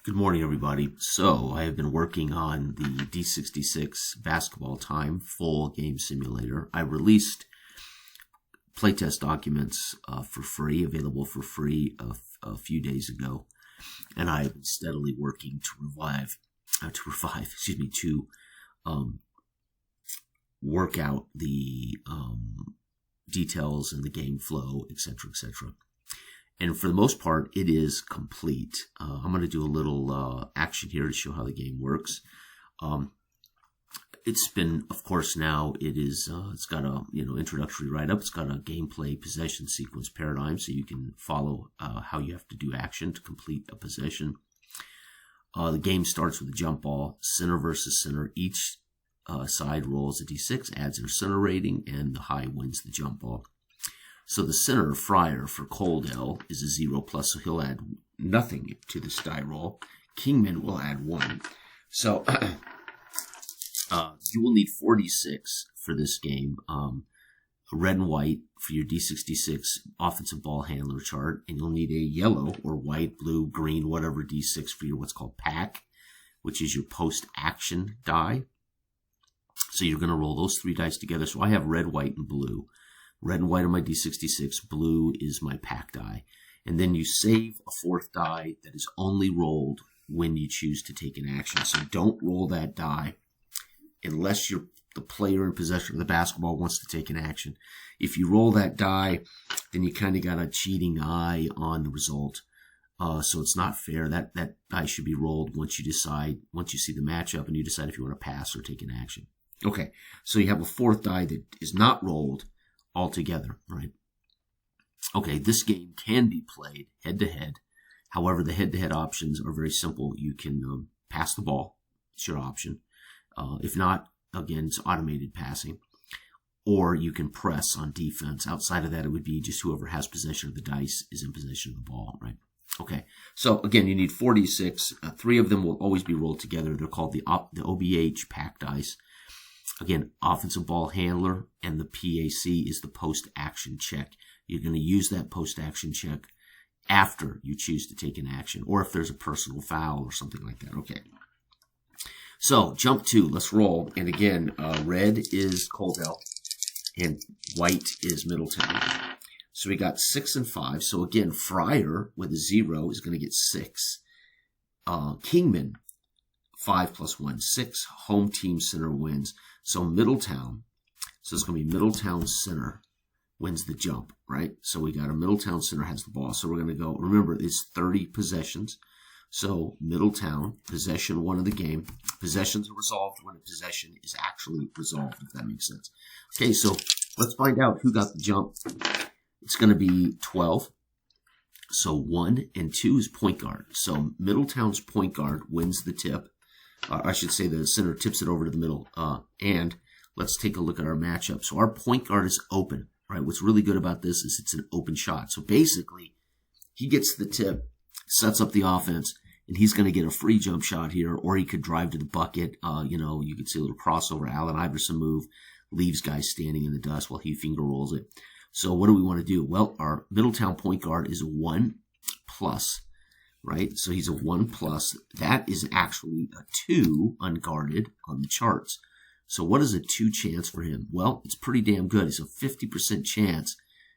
Good morning, everybody. So I have been working on the d66 basketball time full game simulator. I released playtest documents for free, available for free a few days ago, and I've been steadily working to work out the details and the game flow, etc., etc. And for the most part, it is complete. I'm going to do a little action here to show how the game works. It's been, of course, now it's got a introductory write-up. It's got a gameplay possession sequence paradigm, so you can follow how you have to do action to complete a possession. The game starts with a jump ball, center versus center. Each side rolls a d6, adds their center rating, and the high wins the jump ball. So the center, Friar, for Coldell is a 0+, so he'll add nothing to this die roll. Kingman will add 1. So you will need 46 for this game. Red and white for your d66 offensive ball handler chart. And you'll need a yellow or white, blue, green, whatever d6 for your what's called pack, which is your post-action die. So you're going to roll those 3 dice together. So I have red, white, and blue. Red and white are my d66, blue is my pack die. And then you save a 4th die that is only rolled when you choose to take an action. So don't roll that die unless the player in possession of the basketball wants to take an action. If you roll that die, then you kind of got a cheating eye on the result. So it's not fair. That die should be rolled once you see the matchup and you decide if you want to pass or take an action. Okay, so you have a 4th die that is not rolled altogether, right? Okay, this game can be played head-to-head. However, the head-to-head options are very simple. You can pass the ball. It's your option. If not, again, it's automated passing. Or you can press on defense. Outside of that, it would be just whoever has possession of the dice is in possession of the ball, right? Okay, so again, you need 46. 3 of them will always be rolled together. They're called the OBH pack dice. Again, offensive ball handler, and the PAC is the post-action check. You're going to use that post-action check after you choose to take an action, or if there's a personal foul or something like that. Okay. So, jump 2, let's roll. And again, red is Coldell, and white is Middletown. So we got 6 and 5. So again, Friar with a 0 is going to get 6. Kingman, 5 + 1, 6. Home team center wins. So Middletown, so it's going to be Middletown center wins the jump, right? So we got a Middletown center has the ball. So we're going to go, remember, it's 30 possessions. So Middletown, possession 1 of the game. Possessions are resolved when a possession is actually resolved, if that makes sense. Okay, so let's find out who got the jump. It's going to be 12. So 1 and 2 is point guard. So Middletown's point guard wins the tip. I should say the center tips it over to the middle. And let's take a look at our matchup. So our point guard is open, right? What's really good about this is it's an open shot. So basically, he gets the tip, sets up the offense, and he's going to get a free jump shot here, or he could drive to the bucket. You could see a little crossover, Allen Iverson move, leaves guys standing in the dust while he finger rolls it. So what do we want to do? Well, our Middletown point guard is a 1+. Right? So he's a 1+. That is actually a 2 unguarded on the charts. So what is a 2 chance for him? Well, it's pretty damn good. It's a 50% chance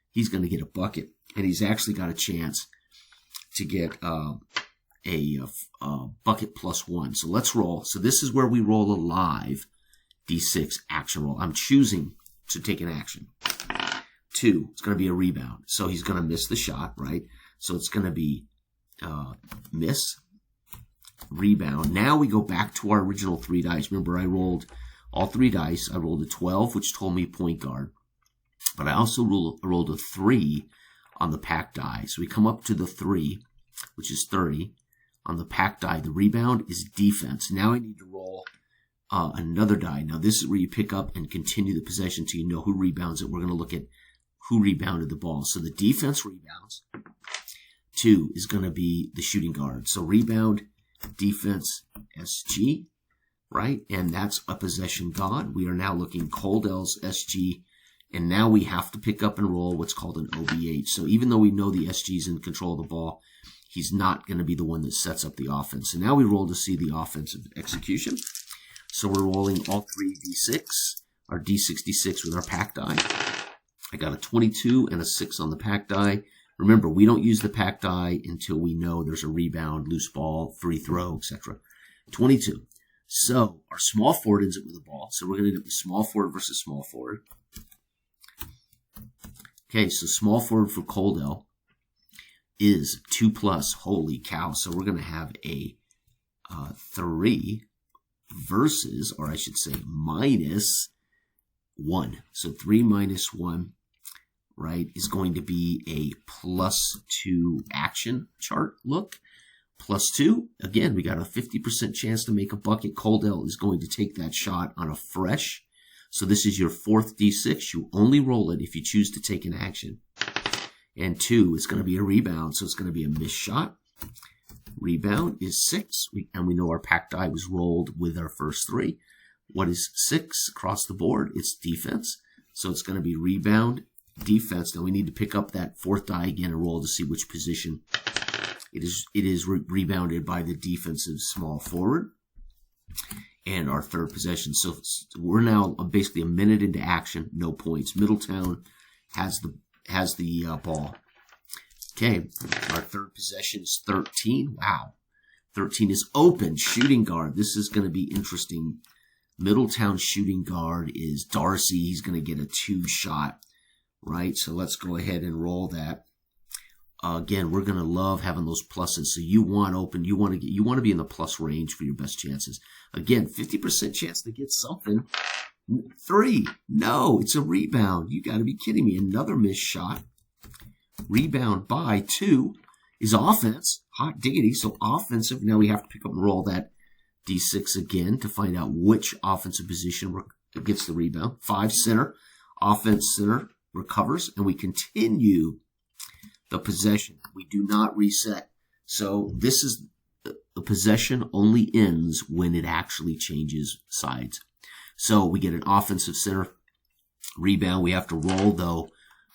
he's going to get a bucket. And he's actually got a chance to get a bucket +1. So let's roll. So this is where we roll a live D6 action roll. I'm choosing to take an action. 2, it's going to be a rebound. So he's going to miss the shot, right? So it's going to be miss, rebound. Now we go back to our original 3 dice. Remember, I rolled all 3 dice. I rolled a 12, which told me point guard. But I also rolled a 3 on the pack die. So we come up to the 3, which is 30. On the pack die, the rebound is defense. Now I need to roll another die. Now this is where you pick up and continue the possession so you know who rebounds it. We're going to look at who rebounded the ball. So the defense rebounds. 2 is going to be the shooting guard. So rebound, defense, SG, right? And that's a possession god. We are now looking Coldell's SG And now we have to pick up and roll what's called an OBH. So even though we know the SG is in control of the ball, he's not going to be the one that sets up the offense. So now we roll to see the offensive execution. So we're rolling all three D6, our D66 with our pack die. I got a 22 and a 6 on the pack die. Remember, we don't use the pack die until we know there's a rebound, loose ball, free throw, etc. 22. So our small forward ends up with the ball. So we're going to end up with small forward versus small forward. Okay, so small forward for Coldell is 2+. Holy cow. So we're going to have a 3 versus, or I should say minus 1. So 3 minus 1, right, is going to be a +2 action chart look. +2, again, we got a 50% chance to make a bucket. Coldell is going to take that shot on a fresh. So this is your 4th D6. You only roll it if you choose to take an action. And 2, it's going to be a rebound, so it's going to be a missed shot. Rebound is 6, and we know our pack die was rolled with our first 3. What is 6 across the board? It's defense. So it's going to be rebound, defense. Now we need to pick up that 4th die again and roll to see which position it is rebounded by the defensive small forward. And our 3rd possession. So we're now basically a minute into action, no points. Middletown has the ball. Okay, our 3rd possession is 13. Wow. 13 is open, shooting guard. This is going to be interesting. Middletown shooting guard is Darcy. He's going to get a 2 shot, right? So let's go ahead and roll that. Again, we're going to love having those pluses. So you want open, you want to be in the plus range for your best chances. Again, 50% chance to get something. 3, no, it's a rebound. You got to be kidding me. Another missed shot. Rebound by 2 is offense. Hot diggity. So offensive. Now we have to pick up and roll that D6 again to find out which offensive position gets the rebound. 5, center. Offense, center recovers, and we continue the possession. We do not reset. So this is the possession only ends when it actually changes sides. So we get an offensive center rebound. We have to roll, though.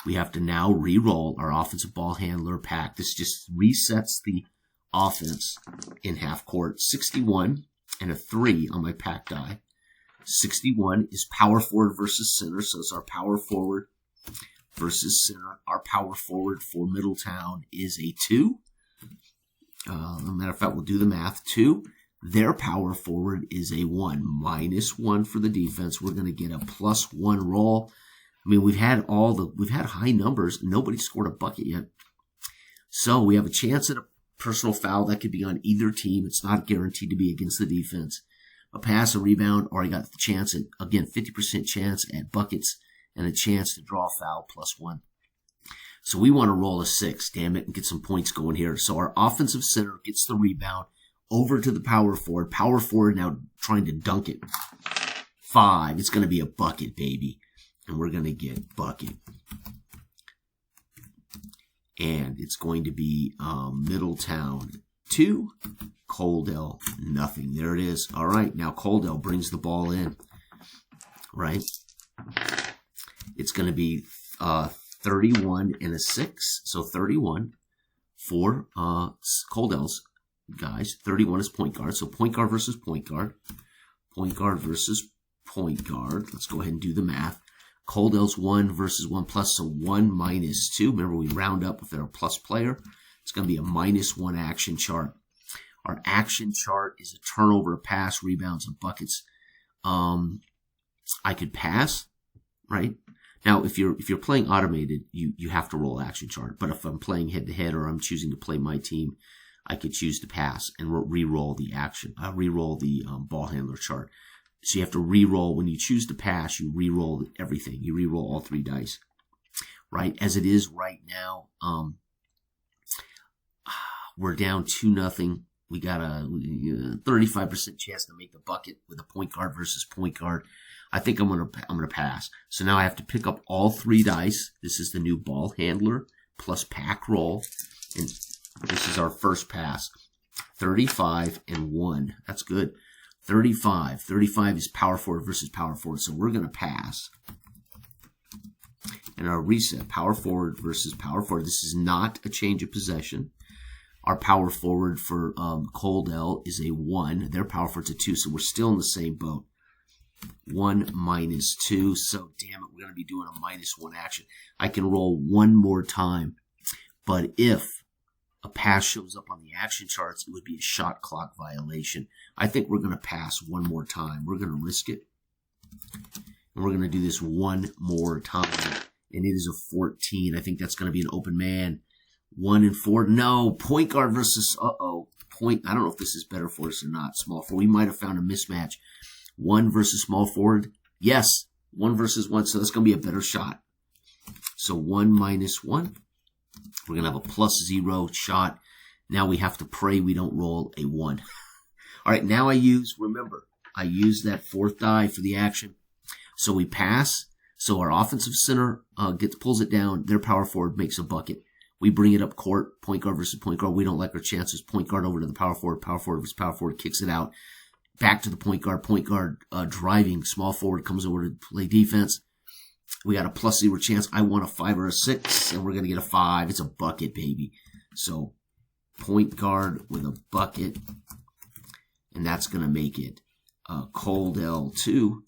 We have to now re-roll our offensive ball handler pack. This just resets the offense in half court. 61 and a 3 on my pack die. 61 is power forward versus center. So it's our power forward versus center. Our power forward for Middletown is a 2. Matter of fact, we'll do the math. 2. Their power forward is a 1. -1 for the defense. We're going to get a +1 roll. I mean, we've had high numbers. Nobody scored a bucket yet. So we have a chance at a personal foul that could be on either team. It's not guaranteed to be against the defense. A pass, a rebound, or I got the chance at, again, 50% chance at buckets and a chance to draw a foul +1. So we want to roll a 6, damn it, and get some points going here. So our offensive center gets the rebound over to the power forward. Power forward now trying to dunk it. 5, it's going to be a bucket, baby. And we're going to get bucket. And it's going to be Middletown 2, Coldell nothing. There it is. All right, now Coldell brings the ball in, right? It's going to be 31 and a 6, so 31 for Coldell's guys. 31 is point guard, so point guard versus point guard. Point guard versus point guard. Let's go ahead and do the math. Coldell's 1 versus 1+, so 1 minus 2. Remember, we round up if they're a plus player. It's going to be a -1 action chart. Our action chart is a turnover, a pass, rebounds, and buckets. I could pass, right? Now, if you're playing automated, you have to roll action chart. But if I'm playing head-to-head or I'm choosing to play my team, I could choose to pass and re-roll the action. Re-roll the ball handler chart. So you have to re-roll. When you choose to pass, you re-roll everything. You re-roll all 3 dice, right? As it is right now, we're down 2-0. We got a 35% chance to make the bucket with a point guard versus point guard. I think I'm gonna pass. So now I have to pick up all 3 dice. This is the new ball handler plus pack roll, and this is our first pass. 35 and 1. That's good. 35. 35 is power forward versus power forward. So we're gonna pass. And our reset, power forward versus power forward. This is not a change of possession. Our power forward for Coldell is a 1. Their power forward's a 2, so we're still in the same boat. 1 minus 2. So, damn it, we're going to be doing a -1 action. I can roll one more time. But if a pass shows up on the action charts, it would be a shot clock violation. I think we're going to pass one more time. We're going to risk it. And we're going to do this one more time. And it is a 14. I think that's going to be an open man. 1 and 4. No, point guard versus, point. I don't know if this is better for us or not. Small forward. We might have found a mismatch. 1 versus small forward. Yes, 1 versus 1. So that's going to be a better shot. So 1 minus 1. We're going to have a +0 shot. Now we have to pray we don't roll a 1. All right, now remember, I use that 4th die for the action. So we pass. So our offensive center pulls it down. Their power forward makes a bucket. We bring it up court, point guard versus point guard. We don't like our chances. Point guard over to the power forward versus power forward, kicks it out. Back to the point guard driving. Small forward comes over to play defense. We got a +0 chance. I want a 5 or a 6, and we're going to get a 5. It's a bucket, baby. So point guard with a bucket, and that's going to make it Coldell 2,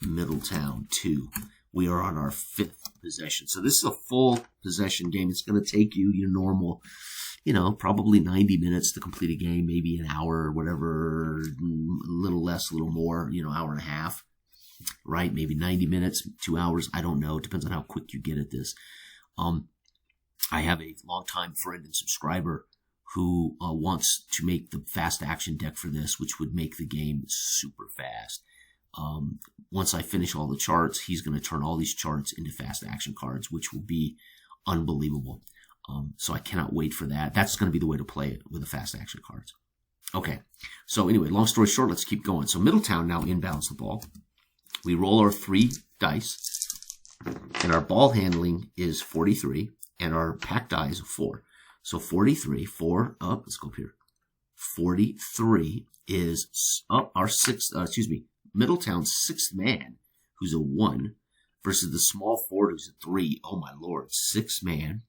Middletown 2. We are on our 5th possession. So this is a full possession game. It's going to take you your normal, probably 90 minutes to complete a game, maybe an hour or whatever, a little less, a little more, hour and a half, right? Maybe 90 minutes, 2 hours. I don't know. It depends on how quick you get at this. I have a longtime friend and subscriber who wants to make the fast action deck for this, which would make the game super fast. Once I finish all the charts, he's going to turn all these charts into fast action cards, which will be unbelievable. So I cannot wait for that. That's going to be the way to play it with the fast action cards. Okay. So anyway, long story short, let's keep going. So Middletown now inbounds the ball. We roll our 3 dice, and our ball handling is 43, and our pack die is a 4. So 43, 4 up. Let's go up here. 43 is up our 6th, Middletown's 6th man, who's a 1, versus the small forward, who's a 3. Oh, my Lord. 6th man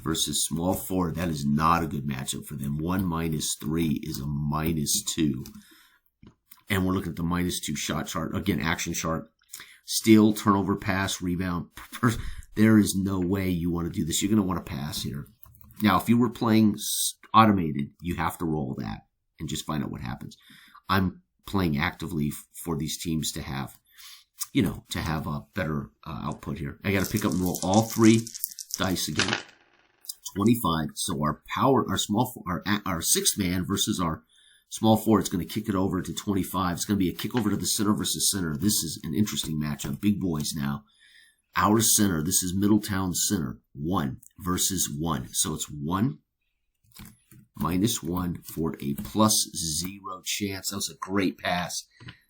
versus small forward. That is not a good matchup for them. 1 minus 3 is a -2. And we're looking at the -2 shot chart. Again, action chart. Steal, turnover, pass, rebound. There is no way you want to do this. You're going to want to pass here. Now, if you were playing automated, you have to roll that and just find out what happens. I'm playing actively for these teams to have, a better output here. I got to pick up and roll all 3 dice again. 25. So our 6th man versus our small forward is going to kick it over to 25. It's going to be a kick over to the center versus center. This is an interesting matchup. Big boys now. Our center, this is Middletown's center. 1 versus 1. So it's 1 minus 1 for a +0 chance. That was a great pass.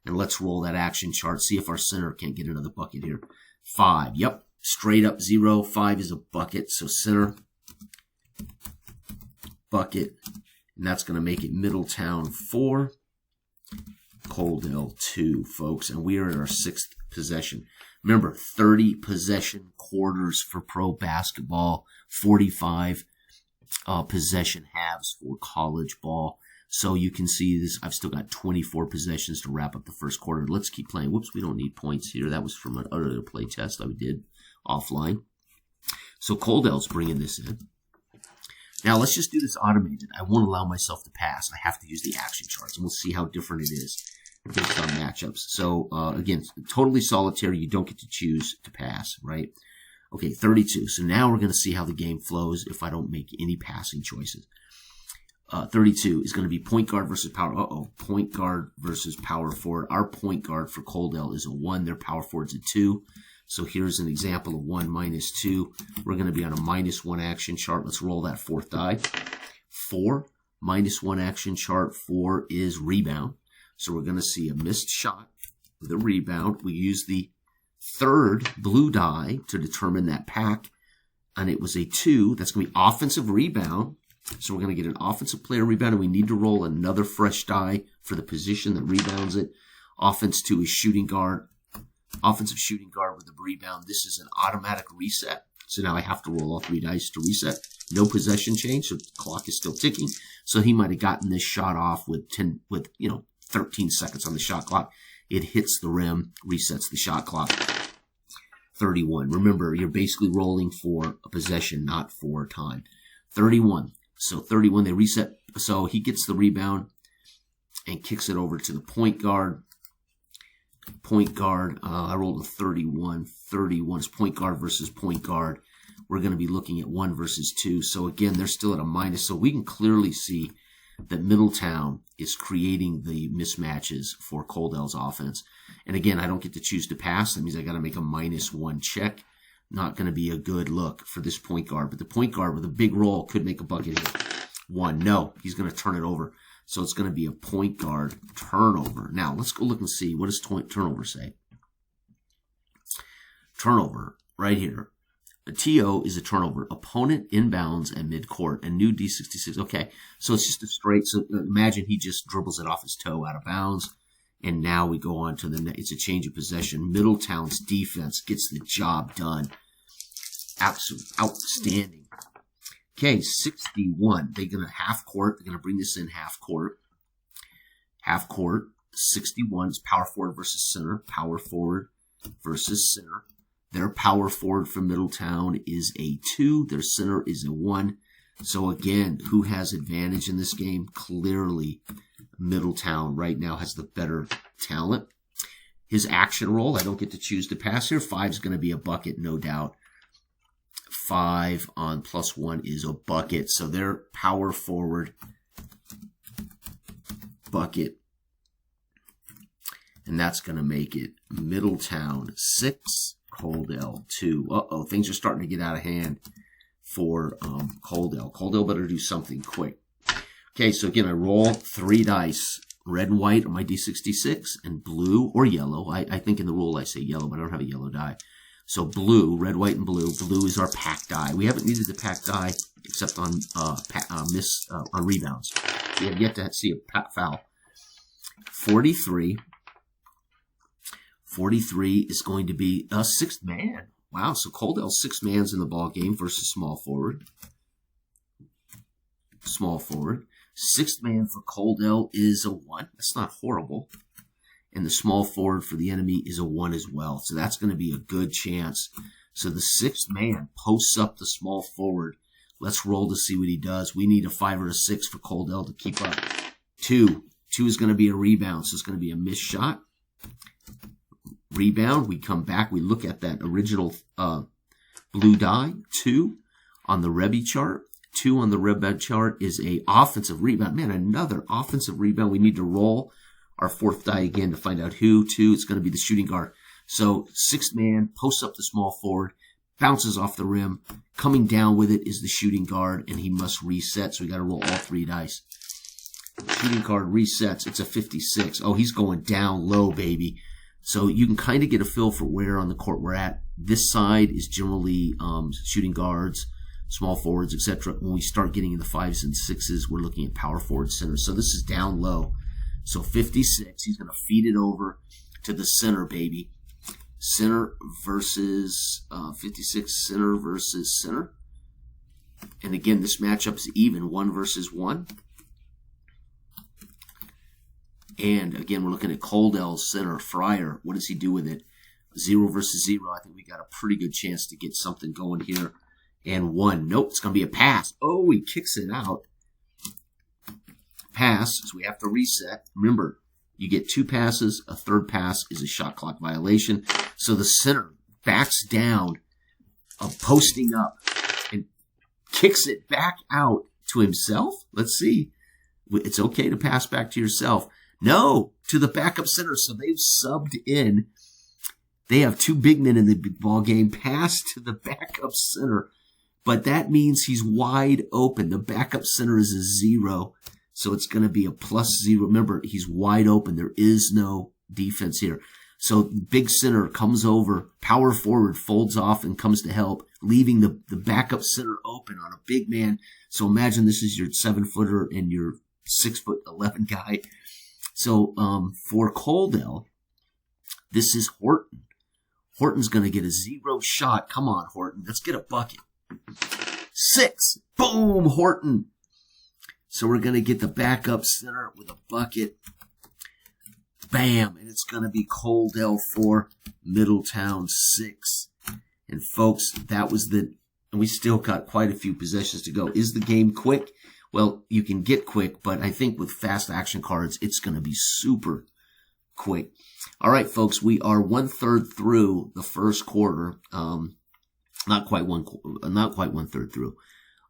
And let's roll that action chart. See if our center can't get another bucket here. 5. Yep. Straight up 0. 5 is a bucket. So center, bucket. And that's going to make it Middletown 4, Coldell 2, folks. And we are in our 6th possession. Remember, 30 possession quarters for pro basketball, 45 possession halves for college ball. So you can see this. I've still got 24 possessions to wrap up the first quarter. Let's keep playing. Whoops, we don't need points here. That was from an earlier play test I did offline. So Coldell's bringing this in. Now let's just do this automated. I won't allow myself to pass. I have to use the action charts, and we'll see how different it is based on matchups. So again, totally solitary. You don't get to choose to pass, right? Okay, 32. So now we're going to see how the game flows if I don't make any passing choices. 32 is going to be point guard versus power. Point guard versus power forward. Our point guard for Coldell is a 1. Their power forward's a 2. So here's an example of 1 minus 2. We're going to be on a -1 action chart. Let's roll that 4th die. 4 -1 action chart. 4 is rebound. So we're going to see a missed shot with a rebound. We use the 3rd blue die to determine that pack, and it was a 2. That's going to be offensive rebound. So we're going to get an offensive player rebound, and we need to roll another fresh die for the position that rebounds it. Offense 2 is shooting guard. offensive shooting guard with a rebound. This is an automatic reset. So now I have to roll all 3 dice to reset. No possession change, so the clock is still ticking. So he might have gotten this shot off with 13 seconds on the shot clock. It hits the rim, resets the shot clock. 31. Remember, you're basically rolling for a possession, not for time. 31. So 31, they reset. So he gets the rebound and kicks it over to the point guard. Point guard, I rolled a 31. 31 is point guard versus point guard. We're going to be looking at 1 versus 2. So again, they're still at a minus. So we can clearly see that Middletown is creating the mismatches for Coldell's offense. And again, I don't get to choose to pass. That means I got to make a -1 check. Not going to be a good look for this point guard. But the point guard with a big roll could make a bucket here. 1. No, he's going to turn it over. So it's going to be a point guard turnover. Now, let's go look and see. What does turnover say? Turnover, right here. A TO is a turnover. Opponent inbounds at midcourt. A new D66. Okay, so it's just a straight. So imagine he just dribbles it off his toe out of bounds. And now we go on to the next. It's a change of possession. Middletown's defense gets the job done. Absolutely outstanding. Okay, 61. They're going to half court. They're going to bring this in half court. Half court. 61 is power forward versus center. Power forward versus center. Their power forward for Middletown is a 2. Their center is a 1. So again, who has advantage in this game? Clearly, Middletown right now has the better talent. His action roll, I don't get to choose to pass here. 5 is going to be a bucket, no doubt. 5 on +1 is a bucket. So their power forward bucket. And that's going to make it Middletown 6, Coldell 2. Uh-oh, things are starting to get out of hand for Coldell. Coldell better do something quick. Okay, so again, I roll 3 dice. Red and white on my D66 and blue or yellow. I think in the rule I say yellow, but I don't have a yellow die. So blue, red, white, and blue. Blue is our pack die. We haven't needed the pack die except on on rebounds. We have yet to see a foul. 43. 43 is going to be a 6th man. Wow, so Coldell's 6 man's in the ball game versus small forward. Small forward. 6th man for Coldell is a 1. That's not horrible. And the small forward for the enemy is a 1 as well. So that's going to be a good chance. So the 6th man posts up the small forward. Let's roll to see what he does. We need a 5 or a 6 for Coldell to keep up. 2. 2 is going to be a rebound. So it's going to be a missed shot. Rebound. We come back. We look at that original blue die. 2 on the Rebbe chart. 2 on the Rebbe chart is a offensive rebound. Man, another offensive rebound. We need to roll our 4th die again to find out who. 2, it's going to be the shooting guard. So 6th man posts up the small forward, bounces off the rim. Coming down with it is the shooting guard, and he must reset. So we got to roll all 3 dice. Shooting guard resets. It's a 56. Oh, he's going down low, baby. So you can kind of get a feel for where on the court we're at. This side is generally shooting guards, small forwards, etc. When we start getting in the 5s and 6s, we're looking at power forward center. So this is down low. So 56, he's going to feed it over to the center, baby. Center versus 56, center versus center. And again, this matchup is even, 1 versus 1. And again, we're looking at Coldell's center, Fryer. What does he do with it? 0 versus 0. I think we got a pretty good chance to get something going here. And 1. Nope, it's going to be a pass. Oh, he kicks it out. Pass, so we have to reset. Remember, you get 2 passes. A 3rd pass is a shot clock violation. So the center backs down, posting up, and kicks it back out to himself. Let's see. It's okay to pass back to yourself. No, to the backup center. So they've subbed in. They have 2 big men in the ball game. Pass to the backup center. But that means he's wide open. The backup center is a 0. So it's going to be a +0. Remember, he's wide open. There is no defense here. So big center comes over, power forward folds off and comes to help, leaving the backup center open on a big man. So imagine this is your 7-footer and your 6'11" guy. So for Coldell, this is Horton. Horton's going to get a 0 shot. Come on, Horton. Let's get a bucket. 6. Boom, Horton. So we're going to get the backup center with a bucket. Bam. And it's going to be Coldell 4, Middletown 6. And folks, that was and we still got quite a few possessions to go. Is the game quick? Well, you can get quick, but I think with fast action cards, it's going to be super quick. All right, folks, we are 1/3 through the first quarter. Not quite 1/3 through.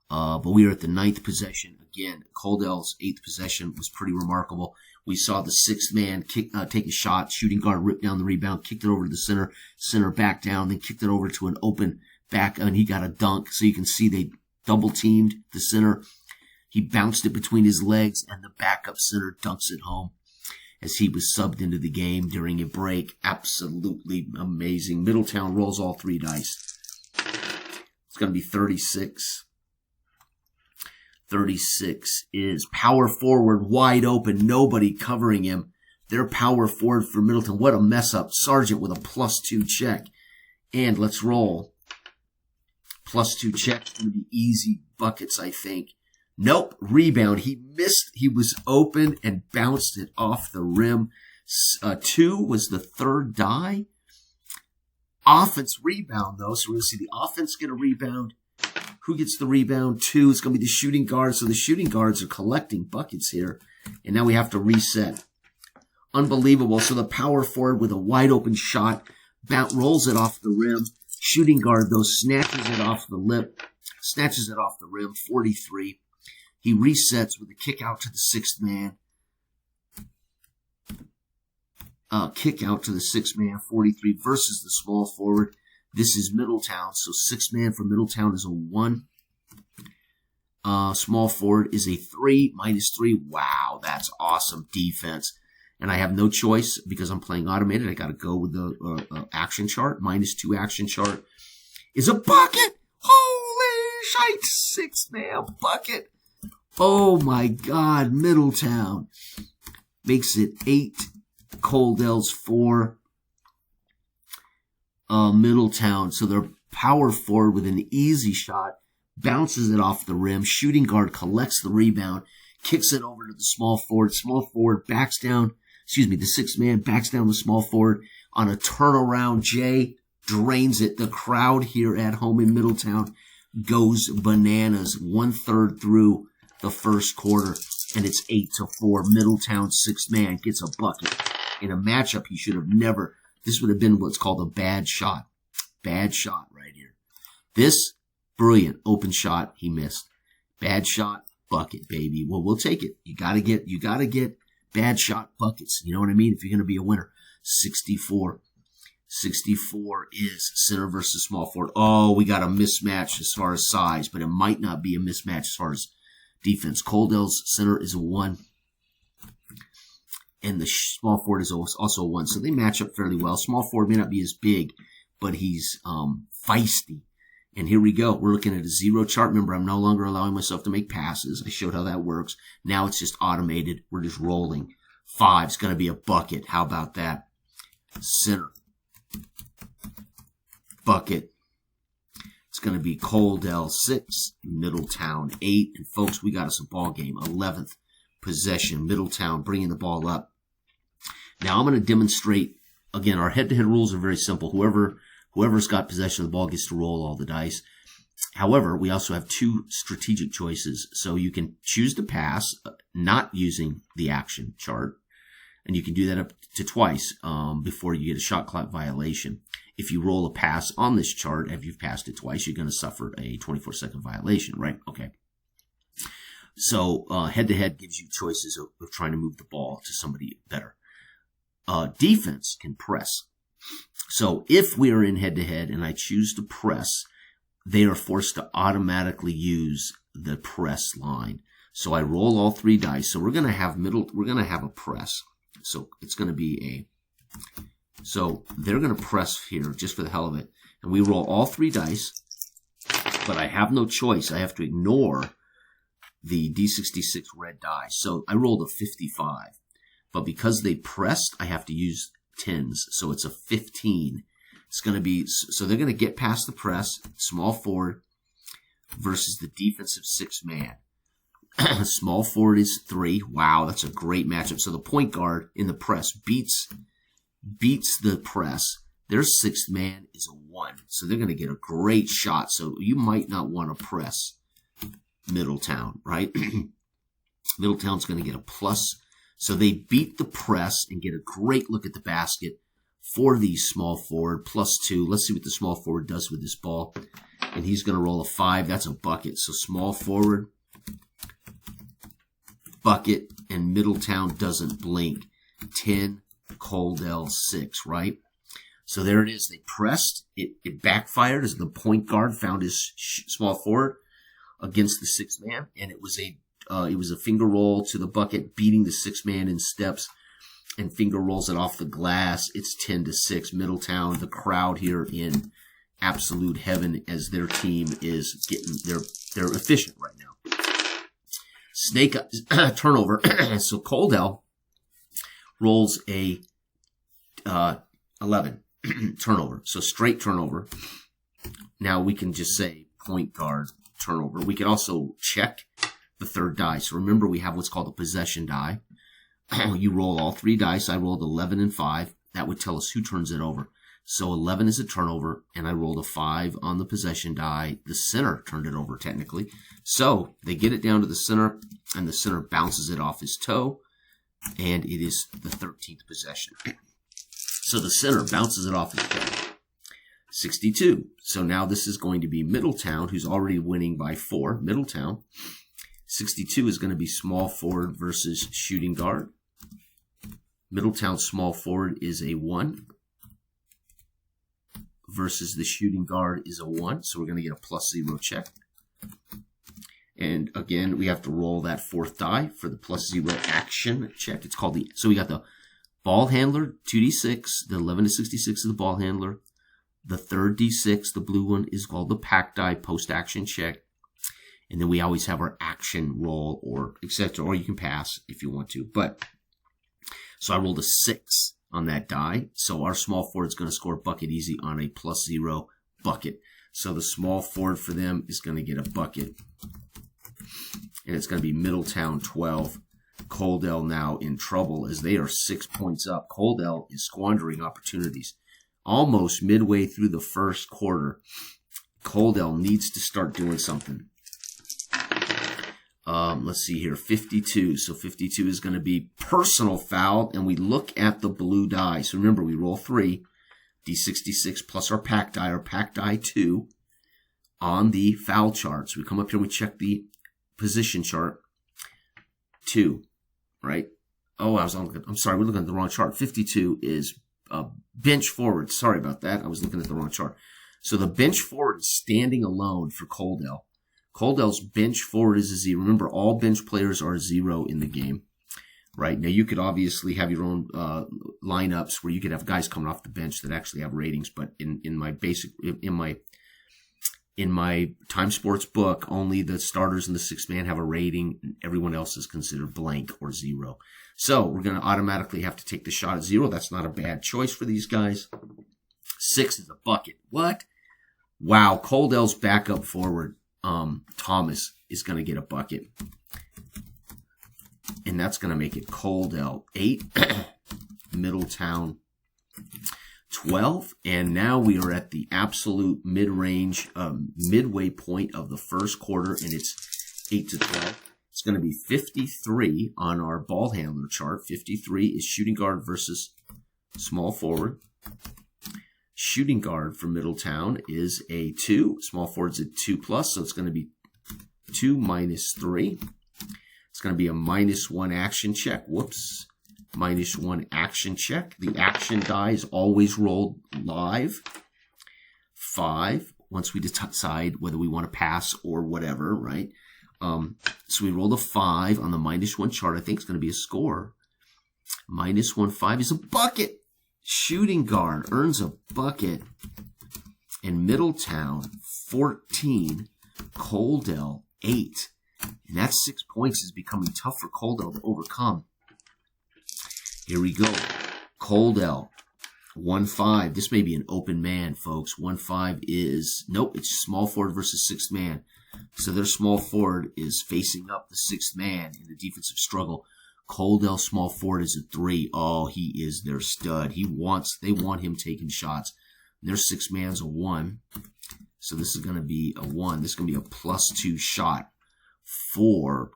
But we are at the 9th possession. Again, Coldell's 8th possession was pretty remarkable. We saw the 6th man take a shot, shooting guard ripped down the rebound, kicked it over to the center back down, then kicked it over to an open back, and he got a dunk. So you can see they double teamed the center. He bounced it between his legs, and the backup center dunks it home as he was subbed into the game during a break. Absolutely amazing. Middletown rolls all 3 dice. It's going to be 36. 36 is power forward, wide open, nobody covering him. Their power forward for Middleton. What a mess up. Sargent with a +2 check. And let's roll. +2 check. It's going to be easy buckets, I think. Nope. Rebound. He missed. He was open and bounced it off the rim. 2 was the 3rd die. Offense rebound, though. So we're going to see the offense get a rebound. Who gets the rebound? 2. It's going to be the shooting guards. So the shooting guards are collecting buckets here. And now we have to reset. Unbelievable. So the power forward with a wide open shot rolls it off the rim. Shooting guard, though, snatches it off the lip. Snatches it off the rim. 43. He resets with a kick out to the 6th man. Kick out to the 6th man. 43 versus the small forward. This is Middletown, so 6th man for Middletown is a 1. Small forward is a 3, -3. Wow, that's awesome defense. And I have no choice because I'm playing automated. I got to go with the action chart. -2 action chart is a bucket. Holy shite, 6th man bucket. Oh my God, Middletown makes it 8. Coldell's 4. Middletown. So their power forward with an easy shot, bounces it off the rim. Shooting guard collects the rebound, kicks it over to the small forward. Small forward backs down. The 6th man backs down the small forward on a turnaround. Jay drains it. The crowd here at home in Middletown goes bananas. 1/3 through the first quarter, and it's 8-4. Middletown 6th man gets a bucket in a matchup he should have never. This would have been what's called a bad shot. Bad shot right here. This, brilliant. Open shot, he missed. Bad shot, bucket, baby. Well, we'll take it. You gotta get bad shot buckets. You know what I mean? If you're gonna be a winner. 64. 64 is center versus small forward. Oh, we got a mismatch as far as size, but it might not be a mismatch as far as defense. Coldell's center is a 1. And the small forward is also a 1. So they match up fairly well. Small forward may not be as big, but he's feisty. And here we go. We're looking at a 0 chart. Remember, I'm no longer allowing myself to make passes. I showed how that works. Now it's just automated. We're just rolling. 5 is going to be a bucket. How about that? Center. Bucket. It's going to be Coldell 6, Middletown 8. And folks, we got us a ball game. 11th possession. Middletown bringing the ball up. Now I'm going to demonstrate, again, our head-to-head rules are very simple. Whoever's got possession of the ball gets to roll all the dice. However, we also have 2 strategic choices. So you can choose to pass, not using the action chart. And you can do that up to twice before you get a shot clock violation. If you roll a pass on this chart, if you've passed it twice, you're going to suffer a 24-second violation, right? Okay. So head-to-head gives you choices of trying to move the ball to somebody better. Defense can press. So if we are in head-to-head and I choose to press, they are forced to automatically use the press line. So I roll all 3 dice. So we're going to have a press. So it's going to be so they're going to press here just for the hell of it. And we roll all 3 dice, but I have no choice. I have to ignore the d66 red die. So I rolled a 55. But because they pressed, I have to use 10s. So it's a 15. It's going to be, so they're going to get past the press, small forward versus the defensive 6-man. Small forward is 3. Wow, that's a great matchup. So the point guard in the press beats the press. Their 6th man is a 1. So they're going to get a great shot. So you might not want to press Middletown, right? Middletown's going to get a plus. So they beat the press and get a great look at the basket for the small forward, +2. Let's see what the small forward does with this ball. And he's going to roll a 5. That's a bucket. So small forward, bucket, and Middletown doesn't blink. 10, Coldell 6, right? So there it is. They pressed. It backfired as the point guard found his small forward against the 6th man, and it was a finger roll to the bucket, beating the 6th man in steps, and finger rolls it off the glass. It's 10-6. Middletown, the crowd here in absolute heaven as their team is getting, they're efficient right now. Snake turnover. So Coldell rolls a 11 turnover. So straight turnover. Now we can just say point guard turnover. We can also check the 3rd die. So remember, we have what's called a possession die. You roll all 3 dice. I rolled 11 and 5. That would tell us who turns it over. So 11 is a turnover, and I rolled a 5 on the possession die. The center turned it over, technically. So they get it down to the center, and the center bounces it off his toe, and it is the 13th possession. So the center bounces it off his toe. 62. So now this is going to be Middletown, who's already winning by 4. Middletown. 62 is going to be small forward versus shooting guard. Middletown small forward is a 1 versus the shooting guard is a 1. So we're going to get a +0 check. And again, we have to roll that 4th die for the +0 action check. It's called so we got the ball handler, 2d6, the 11-66 is the ball handler. The 3rd d6, the blue one, is called the pack die post-action check. And then we always have our action roll or etc. Or you can pass if you want to. But so I rolled a 6 on that die. So our small forward is going to score bucket easy on a +0 bucket. So the small forward for them is going to get a bucket. And it's going to be Middletown 12. Coldell now in trouble as they are 6 points up. Coldell is squandering opportunities. Almost midway through the first quarter, Coldell needs to start doing something. Let's see here, 52. So 52 is going to be personal foul, and we look at the blue die. So remember, we roll 3, d66 plus our pack die 2 on the foul chart. So we come up here, we check the position chart. 2, right? Oh, I'm sorry, we're looking at the wrong chart. 52 is bench forward. Sorry about that. I was looking at the wrong chart. So the bench forward is standing alone for Coldell. Coldell's bench forward is a 0. Remember, all bench players are 0 in the game, right? Now, you could obviously have your own lineups where you could have guys coming off the bench that actually have ratings, but in my Time Sports book, only the starters and the 6th man have a rating. And everyone else is considered blank or 0. So we're going to automatically have to take the shot at 0. That's not a bad choice for these guys. 6 is a bucket. What? Wow, Coldell's backup forward, Thomas, is going to get a bucket. And that's going to make it Coldell 8, Middletown 12. And now we are at the absolute mid-range, midway point of the first quarter, and it's 8-12. It's going to be 53 on our ball handler chart. 53 is shooting guard versus small forward. Shooting guard for Middletown is a 2. Small forward's a 2+, so it's going to be 2 minus 3. It's going to be a -1 action check. Whoops. -1 action check. The action die is always rolled live. 5, once we decide whether we want to pass or whatever, right? So we rolled a 5 on the -1 chart. I think it's going to be a score. -1, 5 is a bucket. Shooting guard earns a bucket. And Middletown 14, Coldell 8. And that 6 points is becoming tough for Coldell to overcome. Here we go. Coldell 1-5. This may be an open man, folks. 1-5 is, nope, it's small forward versus sixth man. So their small forward is facing up the sixth man in the defensive struggle. Coldell small forward is a 3. Oh, he is their stud. They want him taking shots. Their sixth man's a 1. So this is going to be a 1. This is going to be a +2 shot for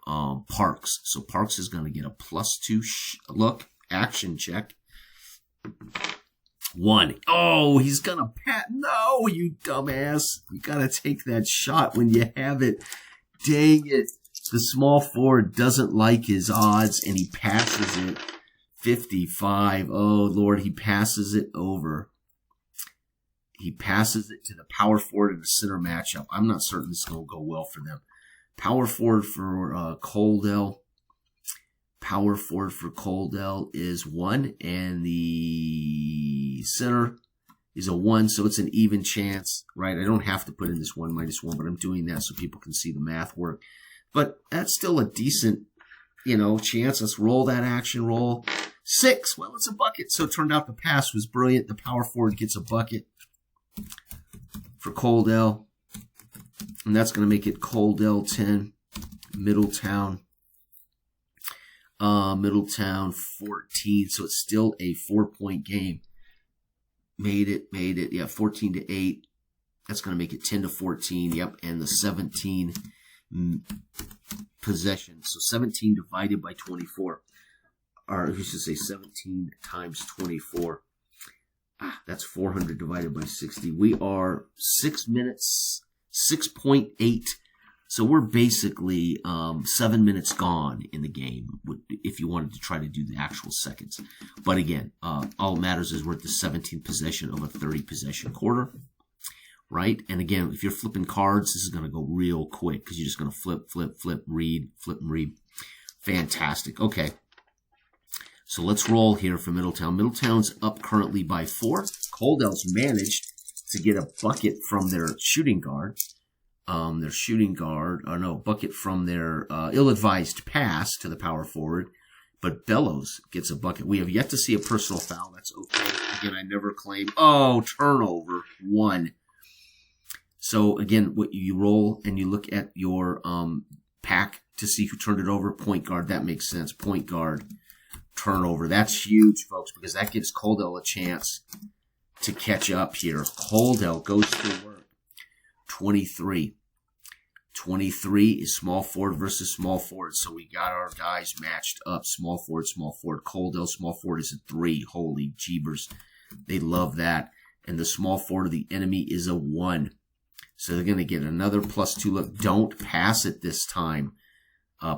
Parks. So Parks is going to get a +2 look, action check. 1. Oh, he's going to pat. No, you dumbass. You got to take that shot when you have it. Dang it. The small forward doesn't like his odds, and he passes it. 55. Oh, Lord, he passes it over. He passes it to the power forward in the center matchup. I'm not certain this is going to go well for them. Power forward for Coldell. Power forward for Coldell is 1, and the center is a 1, so it's an even chance, right? I don't have to put in this 1 - 1, but I'm doing that so people can see the math work. But that's still a decent, chance. Let's roll that action roll. 6. Well, it's a bucket. So it turned out the pass was brilliant. The power forward gets a bucket for Coldell. And that's going to make it Coldell 10, Middletown 14. So it's still a 4-point game. Made it. Yeah, 14-8. That's going to make it 10-14. Yep, and the 17 possession. So 17 divided by 24. Or we should say 17 times 24. That's 400 divided by 60. We are 6 minutes, 6.8. So we're basically 7 minutes gone in the game if you wanted to try to do the actual seconds. But again, all that matters is we're at the 17th possession of a 30-possession quarter, right? And again, if you're flipping cards, this is going to go real quick because you're just going to flip, read, flip and read. Fantastic. Okay. So let's roll here for Middletown. Middletown's up currently by 4. Coldell's managed to get a bucket from their shooting guard. Bucket from their ill-advised pass to the power forward. But Bellows gets a bucket. We have yet to see a personal foul. That's okay. Again, I never claim. Oh, turnover. 1. So again, what you roll and you look at your pack to see who turned it over. Point guard. That makes sense. Point guard. Turnover. That's huge, folks, because that gives Coldell a chance to catch up here. Coldell goes to work. 23. 23 is small forward versus small forward. So we got our guys matched up. Small forward, small forward. Coldell, small forward is a 3. Holy jeebers. They love that. And the small forward of the enemy is a 1. So they're going to get another +2 look. Don't pass it this time.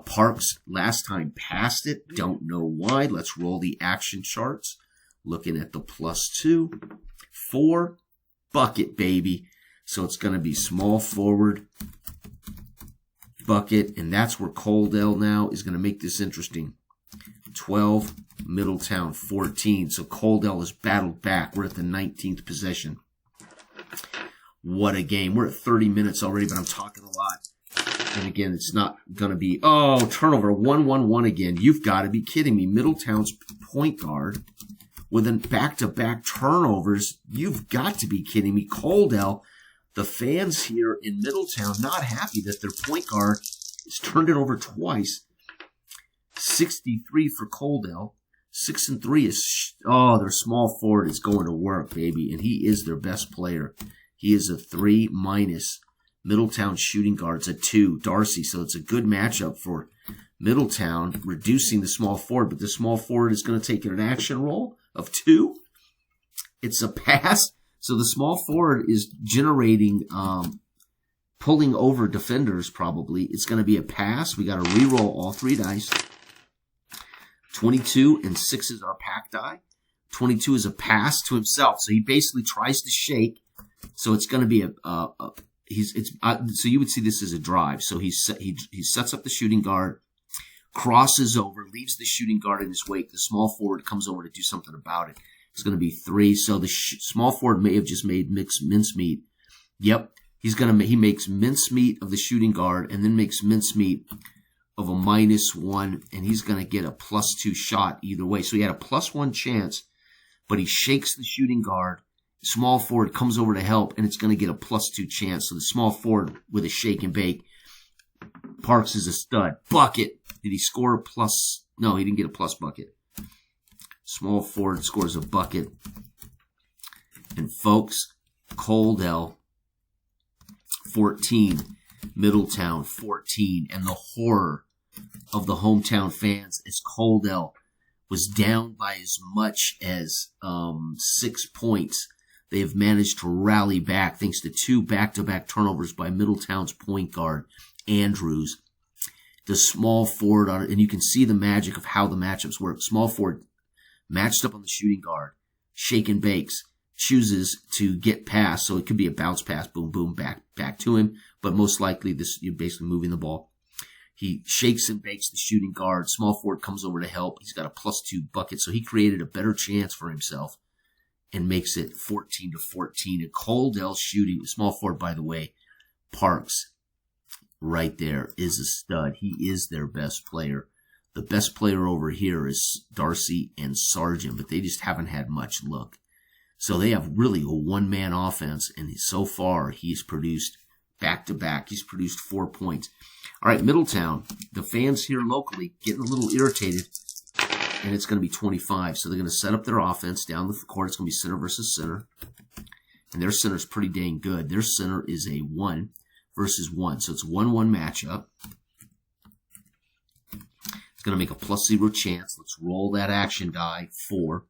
Parks last time passed it. Don't know why. Let's roll the action charts. Looking at the +2. 4. Bucket, baby. So it's going to be small forward, bucket, and that's where Coldell now is going to make this interesting. 12, Middletown 14. So Coldell has battled back. We're at the 19th possession. What a game. We're at 30 minutes already, but I'm talking a lot. And again, it's not going to be, turnover, 1-1-1 again. You've got to be kidding me. Middletown's point guard with a back-to-back turnovers. You've got to be kidding me. Coldell, the fans here in Middletown, not happy that their point guard has turned it over twice. 63 for Coldell. 6-3 is, their small forward is going to work, baby. And he is their best player. He is a 3-. Middletown shooting guard's a 2. Darcy, so it's a good matchup for Middletown, reducing the small forward. But the small forward is going to take an action roll of 2. It's a pass. So the small forward is generating, pulling over defenders probably. It's going to be a pass. We got to re-roll all 3 dice. 22 and 6 is our pack die. 22 is a pass to himself. So he basically tries to shake. So it's going to be so you would see this as a drive. So he sets up the shooting guard, crosses over, leaves the shooting guard in his wake. The small forward comes over to do something about it. It's going to be 3. So the small forward may have just made mincemeat. Yep. He makes mincemeat of the shooting guard and then makes mincemeat of a -1, and he's going to get a +2 shot either way. So he had a +1 chance but he shakes the shooting guard. Small forward comes over to help, and it's going to get a +2 chance. So the small forward with a shake and bake. Parks is a stud. Bucket. Did he score a plus? No, he didn't get a plus bucket. Small forward scores a bucket. And folks, Coldell, 14. Middletown, 14. And the horror of the hometown fans is Coldell was down by as much as 6 points. They have managed to rally back thanks to 2 back-to-back turnovers by Middletown's point guard, Andrews. The small forward, and you can see the magic of how the matchups work. Small forward matched up on the shooting guard, shake and bakes, chooses to get past, so it could be a bounce pass, boom, boom, back to him, but most likely you're basically moving the ball. He shakes and bakes the shooting guard. Small forward comes over to help. He's got a +2 bucket, so he created a better chance for himself and makes it 14-14. And Coldell shooting, small forward, by the way, Parks, right there, is a stud. He is their best player. The best player over here is Darcy and Sargent, but they just haven't had much luck. So they have really a one-man offense, and so far he's produced back-to-back. He's produced 4 points. All right, Middletown, the fans here locally getting a little irritated, and it's going to be 25. So they're going to set up their offense down the court. It's going to be center versus center, and their center is pretty dang good. Their center is a 1 versus 1, so it's a 1-1 matchup. It's going to make a +0 chance. Let's roll that action die. 4.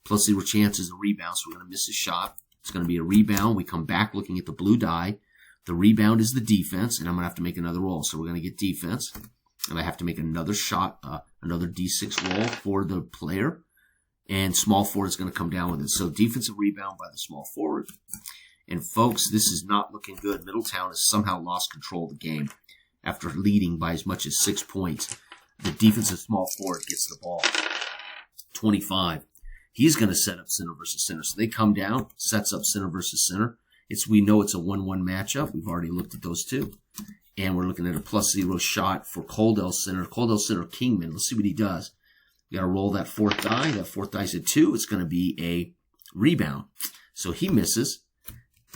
+0 chance is a rebound, so we're going to miss a shot. It's going to be a rebound. We come back looking at the blue die. The rebound is the defense, and I'm going to have to make another roll. So we're going to get defense, and I have to make another shot, another D6 roll for the player, and small forward is going to come down with it. So defensive rebound by the small forward. And folks, this is not looking good. Middletown has somehow lost control of the game after leading by as much as 6 points. The defensive small forward gets the ball. 25. He's going to set up center versus center. So they come down, sets up center versus center. We know it's a 1-1 matchup. We've already looked at those two. And we're looking at a +0 shot for Coldell center. Coldell center Kingman. Let's see what he does. You got to roll that 4th die. That 4th die's a 2. It's going to be a rebound. So he misses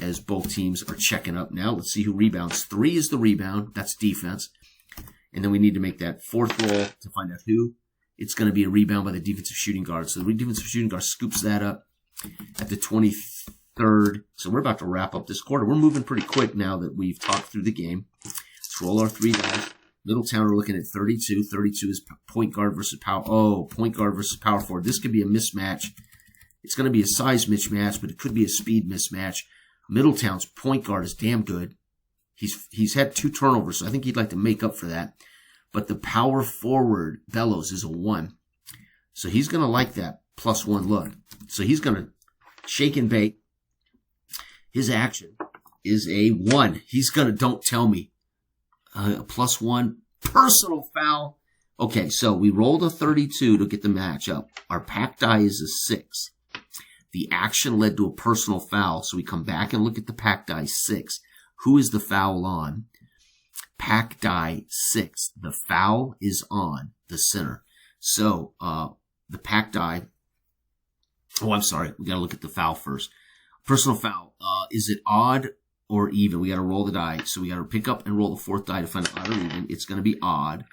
as both teams are checking up now. Let's see who rebounds. 3 is the rebound. That's defense. And then we need to make that 4th roll to find out who. It's going to be a rebound by the defensive shooting guard. So the defensive shooting guard scoops that up at the 23rd. So we're about to wrap up this quarter. We're moving pretty quick now that we've talked through the game. Let's roll our 3 dice. Middletown are looking at 32. 32 is point guard versus power. Oh, point guard versus power forward. This could be a mismatch. It's going to be a size mismatch, but it could be a speed mismatch. Middletown's point guard is damn good. He's had 2 turnovers, so I think he'd like to make up for that. But the power forward, Bellows, is a 1. So he's going to like that +1 look. So he's going to shake and bake. His action is a 1. He's going to, don't tell me, a +1 personal foul. Okay, so we rolled a 32 to get the matchup. Our pack die is a 6. The action led to a personal foul, so we come back and look at the pack die 6. Who is the foul on? Pack die 6. The foul is on the center. So the pack die. Oh, I'm sorry. We got to look at the foul first. Personal foul. Is it odd or even? We got to roll the die. So we got to pick up and roll the 4th die to find out odd or even. It's going to be odd.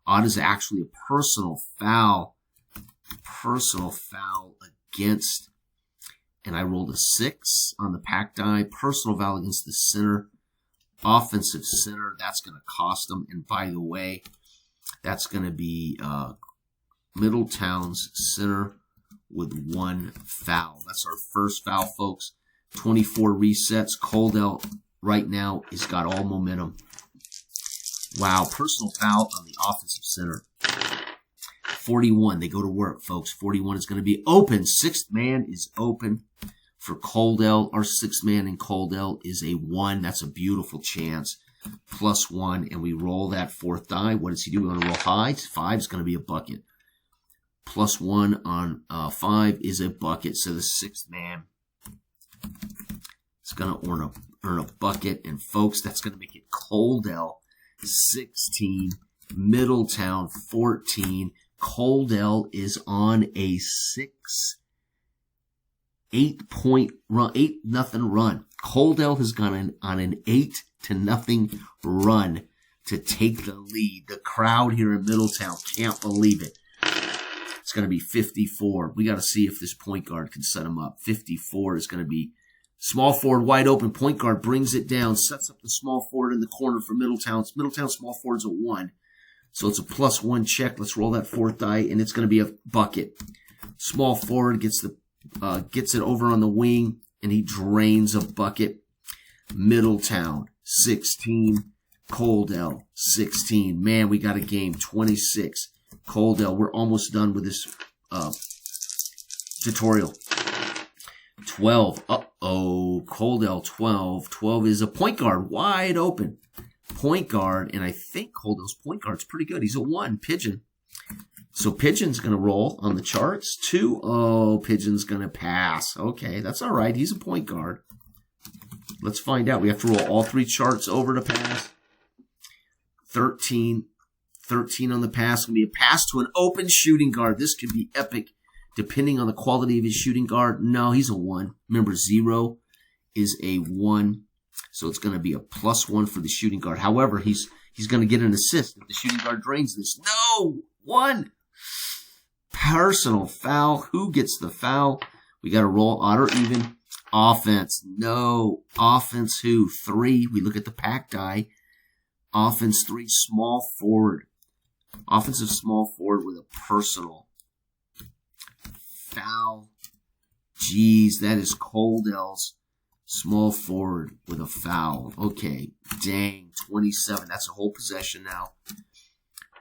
Odd is actually a personal foul. Personal foul against. And I rolled a 6 on the pack die. Personal foul against the center. Offensive center. That's going to cost them. And by the way, that's going to be Middletown's center with 1 foul. That's our first foul, folks. 24 resets. Coldell right now has got all momentum. Wow, personal foul on the offensive center. 41. They go to work, folks. 41 is going to be open. 6th man is open for Coldell. Our 6th man in Coldell is a 1. That's a beautiful chance. +1. And we roll that 4th die. What does he do? We want to roll high. 5 is going to be a bucket. +1 on 5 is a bucket. So the 6th man is going to earn a bucket. And folks, that's going to make it Coldell 16, Middletown 14. Coldell is on a 6 8-point run, 8-0 run. Coldell has gone on an 8-0 run to take the lead. The crowd here in Middletown can't believe it. It's going to be 54. We got to see if this point guard can set him up. 54 is going to be small forward wide open. Point guard brings it down, sets up the small forward in the corner for Middletown. Middletown small forward's a 1. So it's a +1 check. Let's roll that 4th die, and it's going to be a bucket. Small forward gets it over on the wing, and he drains a bucket. Middletown 16, Coldell 16. Man, we got a game. 26. Coldell. We're almost done with this tutorial. 12. Uh-oh. Coldell 12. 12 is a point guard. Wide open. Point guard. And I think Coldell's point guard's pretty good. He's a 1. Pigeon. So Pigeon's going to roll on the charts. 2. Oh, Pigeon's going to pass. Okay, that's all right. He's a point guard. Let's find out. We have to roll all 3 charts over to pass. 13. 13 on the pass. It's going to be a pass to an open shooting guard. This could be epic, depending on the quality of his shooting guard. No, he's a 1. Remember, 0 is a 1. So it's going to be a +1 for the shooting guard. However, he's going to get an assist if the shooting guard drains this. No! 1! Personal foul. Who gets the foul? We got to roll odd or even. Offense. No. Offense who? 3. We look at the pack die. Offense 3. Small forward. Offensive small forward with a personal foul. Jeez, that is Coldell's small forward with a foul. Okay. Dang. 27. That's a whole possession now.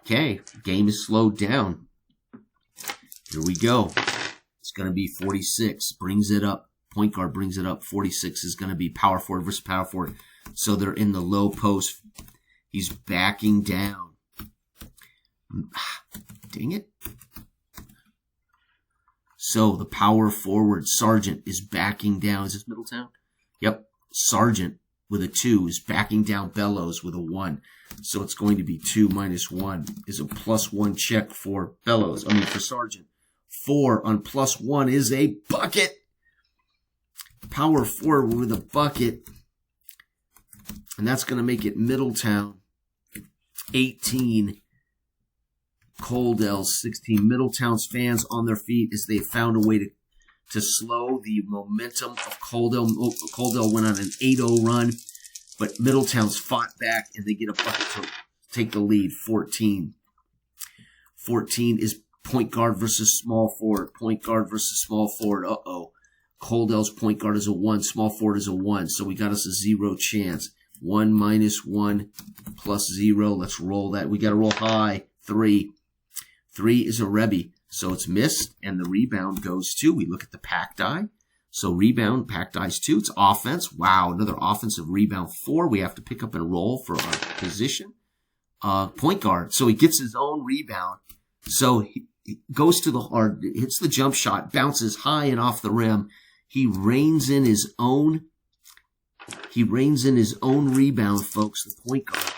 Okay. Game is slowed down. Here we go. It's going to be 46. Brings it up. Point guard brings it up. 46 is going to be power forward versus power forward. So they're in the low post. He's backing down. Dang it. So the power forward, Sargent, is backing down. Is this Middletown? Yep. Sargent with a 2 is backing down Bellows with a 1. So it's going to be 2 minus 1 is a +1 check for Bellows. For Sargent. 4 on +1 is a bucket. Power forward with a bucket. And that's going to make it Middletown 18. Coldell 16. Middletown's fans on their feet as they found a way to slow the momentum of Coldell. Coldell went on an 8-0 run, but Middletown's fought back and they get a bucket to take the lead. 14. 14 is point guard versus small forward. Point guard versus small forward. Uh-oh. Coldell's point guard is a 1. Small forward is a 1. So we got us a 0 chance. 1 minus 1 plus 0. Let's roll that. We got to roll high. 3. 3 is a Rebbe. So it's missed, and the rebound goes to. We look at the pack die. So rebound, pack die's 2. It's offense. Wow, another offensive rebound. 4. We have to pick up and roll for our position. Point guard. So he gets his own rebound. So he goes to or hits the jump shot, bounces high and off the rim. He reins in his own rebound, folks, the point guard.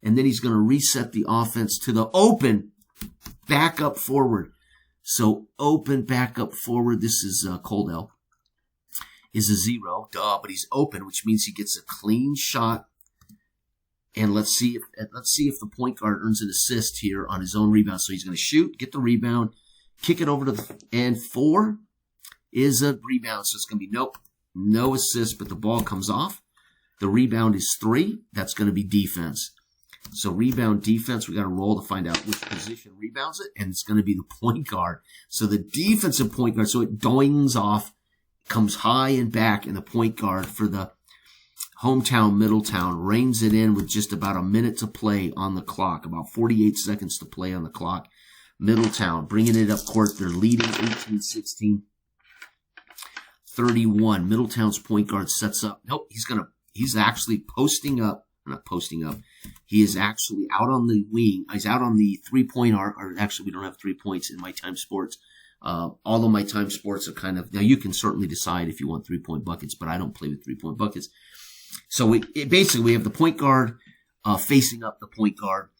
And then he's going to reset the offense to the open back up forward. So open back up forward. This is Coldell. Is a 0. Duh, but he's open, which means he gets a clean shot. And let's see if the point guard earns an assist here on his own rebound. So he's going to shoot, get the rebound, kick it over to the end. 4 is a rebound. So it's going to be no assist, but the ball comes off. The rebound is 3. That's going to be defense. So rebound defense, we got to roll to find out which position rebounds it, and it's going to be the point guard. So the defensive point guard, so it doings off, comes high and back, and the point guard for the hometown Middletown reins it in with just about a minute to play on the clock, about 48 seconds to play on the clock. Middletown bringing it up court. They're leading 18-16. 31. Middletown's point guard sets up. Nope, he's actually posting up. Not posting up. He is actually out on the wing. He's out on the 3-point arc. Or actually, we don't have 3 points in My Time Sports. All of My Time Sports are kind of, now you can certainly decide if you want 3-point buckets, but I don't play with 3-point buckets. So basically we have the point guard facing up the point guard.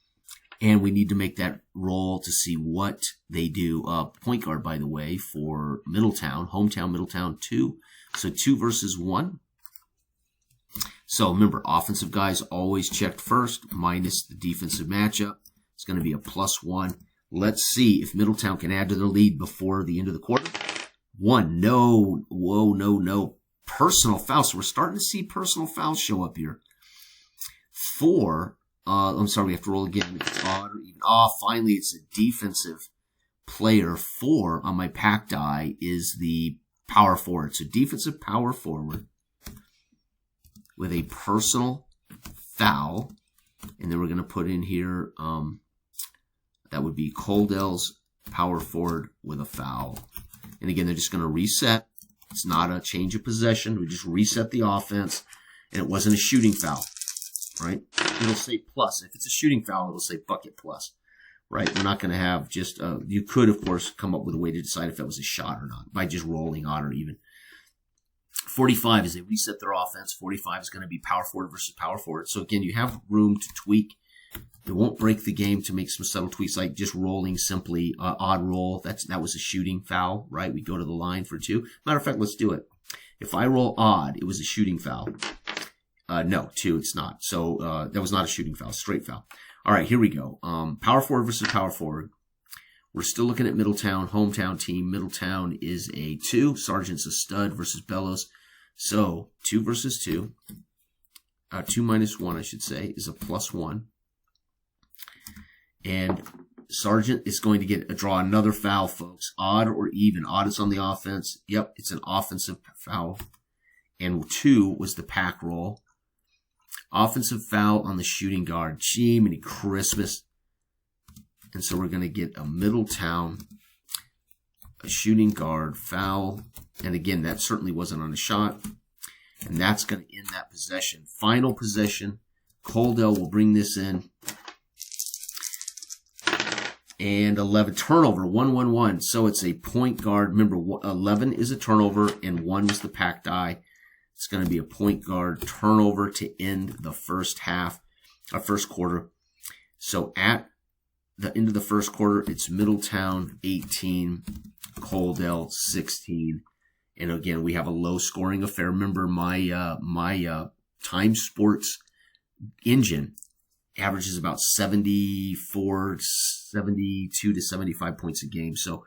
And we need to make that roll to see what they do. Point guard, by the way, for Middletown. Hometown, Middletown, 2. So 2 versus 1. So remember, offensive guys always checked first, minus the defensive matchup. It's going to be a +1. Let's see if Middletown can add to their lead before the end of the quarter. 1. No. Whoa, no. Personal foul. So we're starting to see personal fouls show up here. 4. I'm sorry, we have to roll again. If it's odd or even. Finally, it's a defensive player. 4 on my pack die is the power forward. So defensive power forward with a personal foul. And then we're going to put in here, that would be Coldell's power forward with a foul. And again, they're just going to reset. It's not a change of possession. We just reset the offense. And it wasn't a shooting foul. Right? It'll say plus. If it's a shooting foul, it'll say bucket plus. Right? We're not going to have just, you could, of course, come up with a way to decide if that was a shot or not by just rolling odd or even. 45 is they reset their offense. 45 is going to be power forward versus power forward. So again, you have room to tweak. It won't break the game to make some subtle tweaks like just rolling simply odd roll. That was a shooting foul, right? We go to the line for 2. Matter of fact, let's do it. If I roll odd, it was a shooting foul. No, 2, it's not. So that was not a shooting foul, straight foul. All right, here we go. Power forward versus power forward. We're still looking at Middletown, hometown team. Middletown is a 2. Sargent's a stud versus Bellows. So 2 versus 2. 2 minus 1, I should say, is a +1. And Sargent is going to draw another foul, folks. Odd or even. Odd is on the offense. Yep, it's an offensive foul. And 2 was the pack roll. Offensive foul on the shooting guard. Gee, many Christmas. And so we're going to get a Middletown, a shooting guard foul. And again, that certainly wasn't on a shot. And that's going to end that possession. Final possession. Coldell will bring this in. And 11. Turnover. 1-1-1. So it's a point guard. Remember, 11 is a turnover and 1 was the pack die. It's going to be a point guard turnover to end the first quarter. So at the end of the first quarter, it's Middletown 18, Coldell 16. And again, we have a low scoring affair. Remember, my Time Sports engine averages about 72 to 75 points a game. So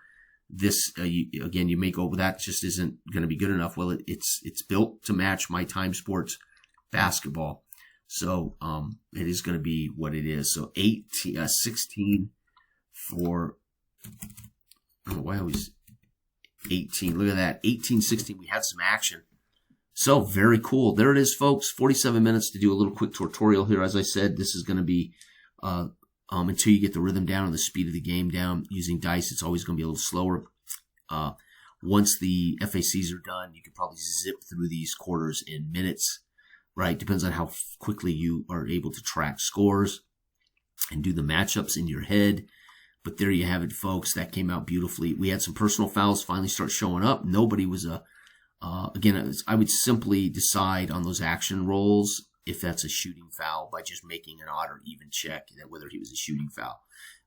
this, again, you may go, well, that just isn't going to be good enough. Well, it's built to match my Time Sports basketball. So, it is going to be what it is. So 16 for, I don't know why I was 18. Look at that. 18-16. We had some action. So very cool. There it is, folks. 47 minutes to do a little quick tutorial here. As I said, this is going to be, until you get the rhythm down and the speed of the game down using dice, it's always going to be a little slower. Once the FACs are done, you can probably zip through these quarters in minutes, right? Depends on how quickly you are able to track scores and do the matchups in your head. But there you have it, folks. That came out beautifully. We had some personal fouls finally start showing up. Nobody was again, I would simply decide on those action rolls if that's a shooting foul by just making an odd or even check that whether he was a shooting foul.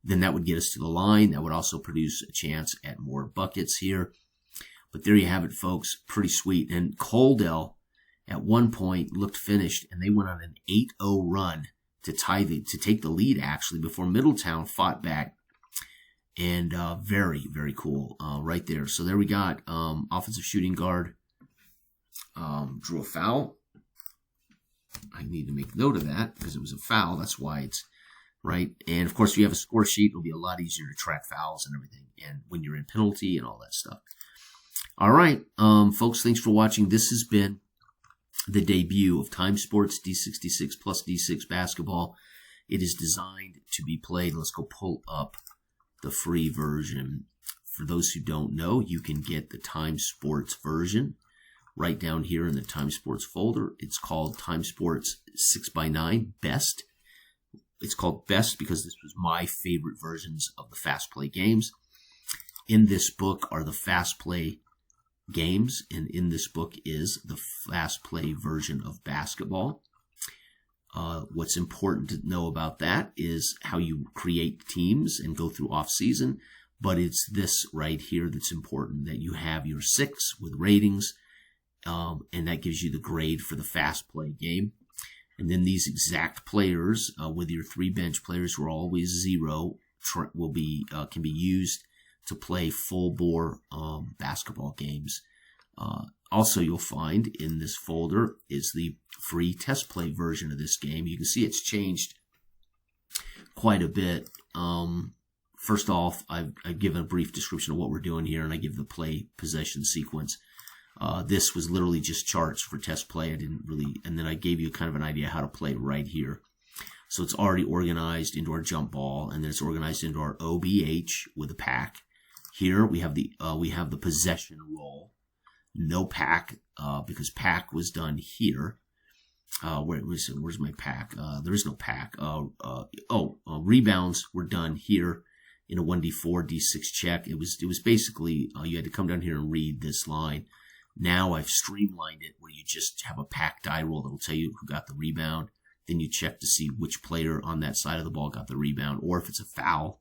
Then that would get us to the line. That would also produce a chance at more buckets here. But there you have it, folks. Pretty sweet. And Coldell at one point looked finished, and they went on an 8-0 run to take the lead actually before Middletown fought back. And very, very cool right there. So there we got offensive shooting guard drew a foul. I need to make note of that because it was a foul. That's why it's right. And of course, if you have a score sheet, it'll be a lot easier to track fouls and everything. And when you're in penalty and all that stuff. All right, folks, thanks for watching. This has been the debut of Time Sports d66+d6 basketball. It is designed to be played. Let's go pull up the free version. For those who don't know, you can get the Time Sports version right down here in the Time Sports folder. It's called Time Sports 6x9 Best. It's called Best because this was my favorite versions of the fast play games. In this book are the fast play games, and in this book is the fast play version of basketball. What's important to know about that is how you create teams and go through off season. But it's this right here that's important, that you have your 6 with ratings, and that gives you the grade for the fast play game. And then these exact players with your 3 bench players who are always 0 can be used to play full bore basketball games. Also, you'll find in this folder is the free test play version of this game. You can see it's changed quite a bit. First off, I've given a brief description of what we're doing here, and I give the play possession sequence. This was literally just charts for test play. I didn't really, and then I gave you kind of an idea how to play right here. So it's already organized into our jump ball, and then it's organized into our OBH with a pack. Here we have the possession roll, no pack because pack was done here. Where's my pack? There is no pack. Rebounds were done here in a 1d4 d6 check. It was basically you had to come down here and read this line. Now I've streamlined it where you just have a pack die roll that will tell you who got the rebound. Then you check to see which player on that side of the ball got the rebound, or if it's a foul,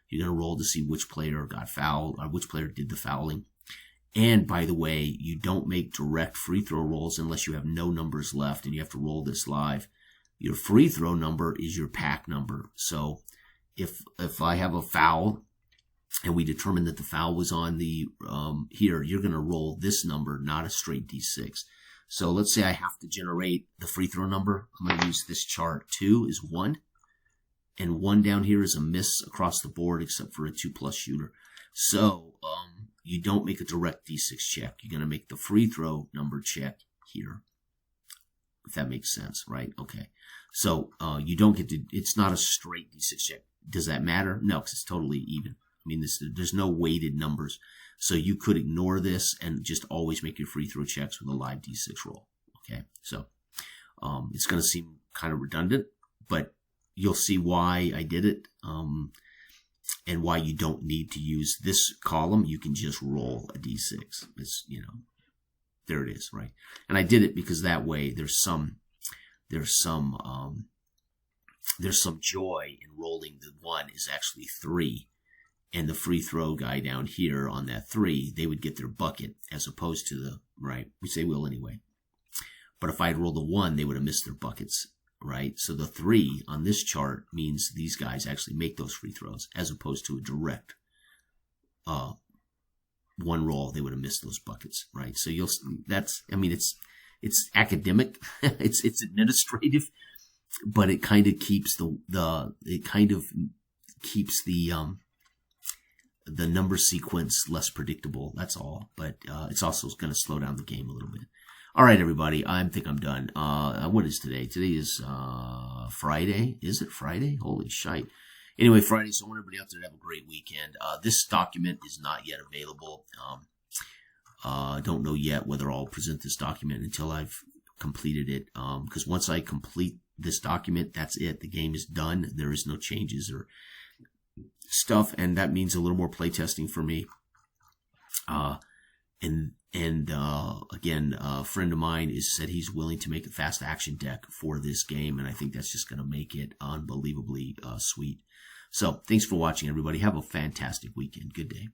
you're going to roll to see which player got fouled or which player did the fouling. And by the way, you don't make direct free throw rolls unless you have no numbers left, and you have to roll this live. Your free throw number is your pack number. So if I have a foul and we determine that the foul was on the here, you're going to roll this number, not a straight d6. So let's say I have to generate the free throw number. I'm going to use this chart. 2 is 1, and 1 down here is a miss across the board except for a 2+ shooter. So you don't make a direct d6 check. You're going to make the free throw number check here, if that makes sense, right? Okay. So you don't get to, it's not a straight d6 check. Does that matter? No, because it's totally even. I mean, there's no weighted numbers. So you could ignore this and just always make your free throw checks with a live d6 roll. Okay. So it's going to seem kind of redundant, but you'll see why I did it. And why you don't need to use this column. You can just roll a d6. It's, there it is, right? And I did it because that way there's some joy in rolling. The 1 is actually 3, and the free throw guy down here on that 3, they would get their bucket as opposed to the, right, which they will anyway. But if I had rolled a 1, they would have missed their buckets. Right, so the 3 on this chart means these guys actually make those free throws, as opposed to a direct 1 roll. They would have missed those buckets, right? So it's academic, it's administrative, but it kind of keeps the number sequence less predictable. That's all, but it's also going to slow down the game a little bit. All right, everybody, I think I'm done. What is today? Today is Friday. Is it Friday? Holy shite. Anyway, Friday, so I want everybody out there to have a great weekend. This document is not yet available. Don't know yet whether I'll present this document until I've completed it. Because once I complete this document, that's it. The game is done. There is no changes or stuff, and that means a little more playtesting for me. Again, a friend of mine said he's willing to make a fast action deck for this game, and I think that's just going to make it unbelievably sweet. So thanks for watching, everybody. Have a fantastic weekend. Good day.